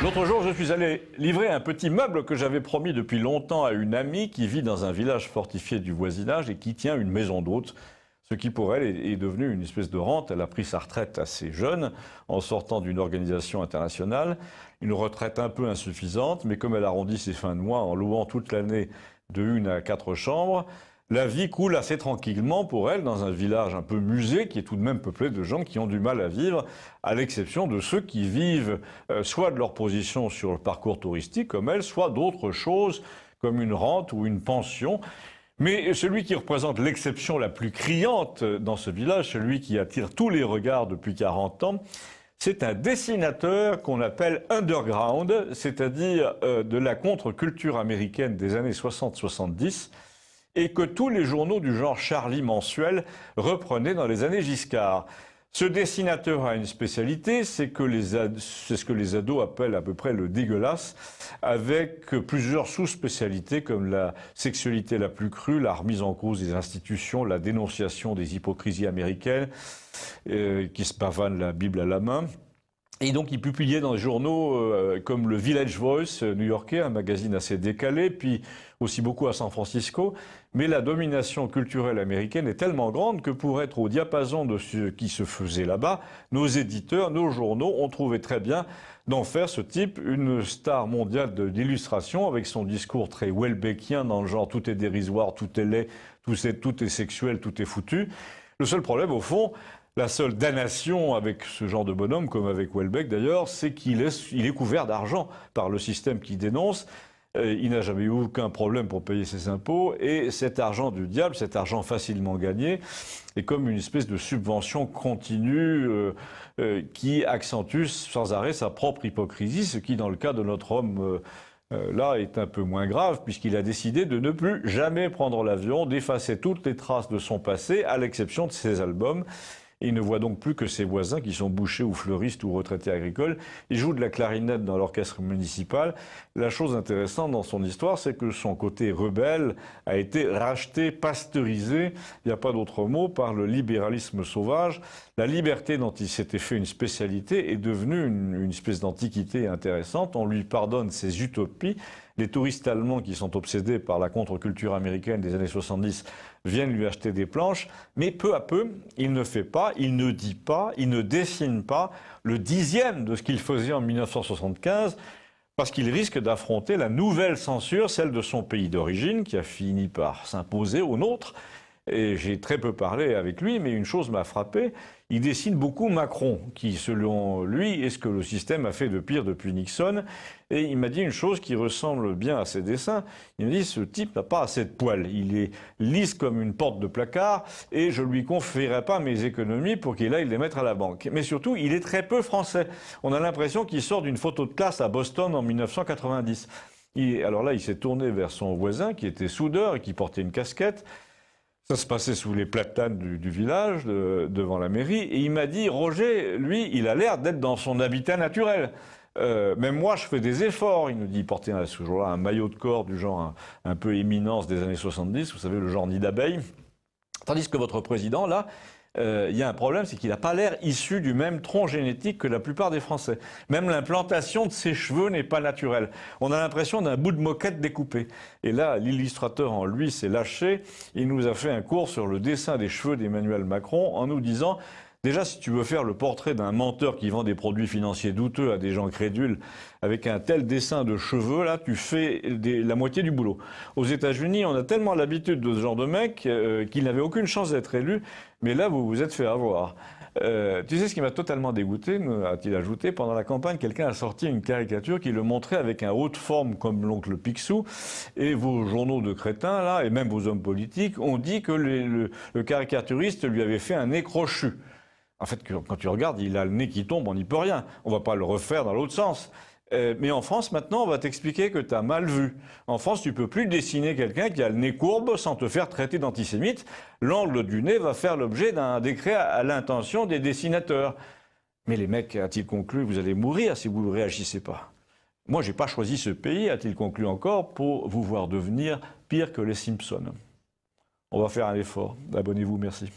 L'autre jour, je suis allé livrer un petit meuble que j'avais promis depuis longtemps à une amie qui vit dans un village fortifié du voisinage et qui tient une maison d'hôte. Ce qui pour elle est devenu une espèce de rente. Elle a pris sa retraite assez jeune en sortant d'une organisation internationale. Une retraite un peu insuffisante, mais comme elle arrondit ses fins de mois en louant toute l'année de 1 à 4 chambres, la vie coule assez tranquillement pour elle dans un village un peu musée qui est tout de même peuplé de gens qui ont du mal à vivre, à l'exception de ceux qui vivent soit de leur position sur le parcours touristique comme elle, soit d'autres choses comme une rente ou une pension. Mais celui qui représente l'exception la plus criante dans ce village, celui qui attire tous les regards depuis 40 ans, c'est un dessinateur qu'on appelle underground, c'est-à-dire de la contre-culture américaine des années 60-70, et que tous les journaux du genre Charlie mensuel reprenaient dans les années Giscard. Ce dessinateur a une spécialité, c'est ce que les ados appellent à peu près le dégueulasse, avec plusieurs sous-spécialités comme la sexualité la plus crue, la remise en cause des institutions, la dénonciation des hypocrisies américaines, qui se pavanent la Bible à la main. Et donc, il publiait dans des journaux comme le Village Voice new-yorkais, un magazine assez décalé, puis aussi beaucoup à San Francisco. Mais la domination culturelle américaine est tellement grande que pour être au diapason de ce qui se faisait là-bas, nos éditeurs, nos journaux ont trouvé très bien d'en faire ce type une star mondiale d'illustration avec son discours très Welbeckien dans le genre tout est dérisoire, tout est laid, tout est sexuel, tout est foutu. Le seul problème, au fond, la seule damnation avec ce genre de bonhomme, comme avec Welbeck d'ailleurs, c'est qu'il est couvert d'argent par le système qu'il dénonce. Il n'a jamais eu aucun problème pour payer ses impôts. Et cet argent du diable, cet argent facilement gagné, est comme une espèce de subvention continue qui accentue sans arrêt sa propre hypocrisie, ce qui, dans le cas de notre homme là, est un peu moins grave, puisqu'il a décidé de ne plus jamais prendre l'avion, d'effacer toutes les traces de son passé, à l'exception de ses albums. Et il ne voit donc plus que ses voisins qui sont bouchers ou fleuristes ou retraités agricoles. Il joue de la clarinette dans l'orchestre municipal. La chose intéressante dans son histoire, c'est que son côté rebelle a été racheté, pasteurisé, il n'y a pas d'autre mot, par le libéralisme sauvage. La liberté dont il s'était fait une spécialité est devenue une espèce d'antiquité intéressante. On lui pardonne ses utopies. Les touristes allemands qui sont obsédés par la contre-culture américaine des années 70 viennent lui acheter des planches, mais peu à peu, il ne fait pas, il ne dit pas, il ne dessine pas le 10e de ce qu'il faisait en 1975, parce qu'il risque d'affronter la nouvelle censure, celle de son pays d'origine, qui a fini par s'imposer au nôtre. Et j'ai très peu parlé avec lui, mais une chose m'a frappé, il dessine beaucoup Macron, qui, selon lui, est ce que le système a fait de pire depuis Nixon. Et il m'a dit une chose qui ressemble bien à ses dessins. Il m'a dit, ce type n'a pas assez de poils. Il est lisse comme une porte de placard, et je lui confierai pas mes économies pour qu'il aille les mettre à la banque. Mais surtout, il est très peu français. On a l'impression qu'il sort d'une photo de classe à Boston en 1990. Alors là, il s'est tourné vers son voisin, qui était soudeur et qui portait une casquette. Ça se passait sous les platanes du village, devant la mairie, et il m'a dit, Roger, lui, il a l'air d'être dans son habitat naturel. Même moi, je fais des efforts. Il nous dit, il portait ce jour-là un maillot de corps du genre un peu éminence des années 70, vous savez, le genre nid d'abeille. Tandis que votre président, là, il y a un problème, c'est qu'il n'a pas l'air issu du même tronc génétique que la plupart des Français. Même l'implantation de ses cheveux n'est pas naturelle. On a l'impression d'un bout de moquette découpé. Et là, l'illustrateur en lui s'est lâché. Il nous a fait un cours sur le dessin des cheveux d'Emmanuel Macron en nous disant... Déjà, si tu veux faire le portrait d'un menteur qui vend des produits financiers douteux à des gens crédules, avec un tel dessin de cheveux, là, tu fais la moitié du boulot. Aux États-Unis, on a tellement l'habitude de ce genre de mec qu'il n'avait aucune chance d'être élu, mais là, vous vous êtes fait avoir. Tu sais ce qui m'a totalement dégoûté, a-t-il ajouté, pendant la campagne, quelqu'un a sorti une caricature qui le montrait avec un haut de forme comme l'oncle Picsou, et vos journaux de crétins, là, et même vos hommes politiques, ont dit que le caricaturiste lui avait fait un nez crochu. En fait, quand tu regardes, il a le nez qui tombe, on n'y peut rien. On ne va pas le refaire dans l'autre sens. Mais en France, maintenant, on va t'expliquer que tu as mal vu. En France, tu ne peux plus dessiner quelqu'un qui a le nez courbe sans te faire traiter d'antisémite. L'angle du nez va faire l'objet d'un décret à l'intention des dessinateurs. Mais les mecs, a-t-il conclu, vous allez mourir si vous ne réagissez pas. Moi, je n'ai pas choisi ce pays, a-t-il conclu encore, pour vous voir devenir pire que les Simpsons. On va faire un effort. Abonnez-vous, merci.